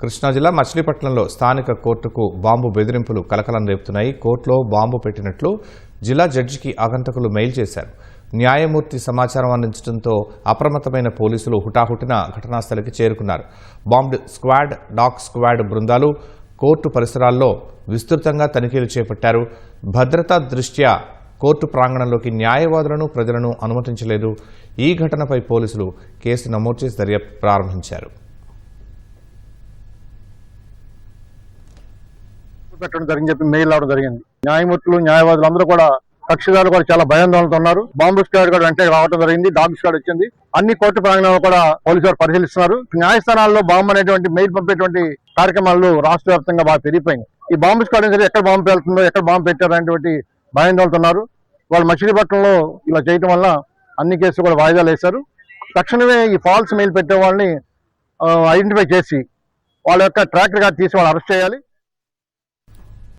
కృష్ణా జిల్లా మచిలీపట్నంలో స్థానిక కోర్టుకు బాంబు బెదిరింపులు కలకలం రేపుతున్నాయి. కోర్టులో బాంబు పెట్టినట్లు జిల్లా జడ్జికి ఆగంతకులు మెయిల్ చేశారు. న్యాయమూర్తి సమాచారం అందించడంతో అప్రమత్తమైన పోలీసులు హుటాహుటిన ఘటనాస్థలికి చేరుకున్నారు. బాంబ్ స్క్వాడ్, డాగ్ స్క్వాడ్ బృందాలు కోర్టు పరిసరాల్లో విస్తృతంగా తనిఖీలు చేపట్టారు. భద్రతా దృష్ట్యా కోర్టు ప్రాంగణంలోకి న్యాయవాదులను, ప్రజలను అనుమతించలేదు. ఈ ఘటనపై పోలీసులు కేసు నమోదు చేసి దర్యాప్తు ప్రారంభించారు. పెట్టడం జరిగింది చెప్పి మెయిల్ రావడం జరిగింది. న్యాయమూర్తులు, న్యాయవాదులు అందరూ కూడా, కక్షిదారులు కూడా చాలా భయాందోళనతో ఉన్నారు. బాంబు స్క్వాడ్ కూడా వెంటనే రావడం జరిగింది. డాగ్ స్క్వాడ్ వచ్చింది. అన్ని కోర్టు ప్రాంగణంలో కూడా పోలీసు వారు పరిశీలిస్తున్నారు. న్యాయస్థానాల్లో బాంబు అనేటువంటి మెయిల్ పంపేటువంటి కార్యక్రమాలు రాష్ట్ర వ్యాప్తంగా బాగా పెరిగిపోయింది. ఈ బాంబు స్క్వాడ్ సరే ఎక్కడ బాంబు వెళ్తుందో, ఎక్కడ బాంబు పెట్టారనేటువంటి భయాందోళనతో ఉన్నారు. వాళ్ళు మచిలీపట్నంలో ఇలా చేయడం వల్ల అన్ని కేసులు కూడా వాయిదాలు వేశారు. తక్షణమే ఈ ఫాల్స్ మెయిల్ పెట్టే వాళ్ళని ఐడెంటిఫై చేసి వాళ్ళ యొక్క ట్రాక్ రికార్డ్ తీసి వాళ్ళు అరెస్ట్ చేయాలి.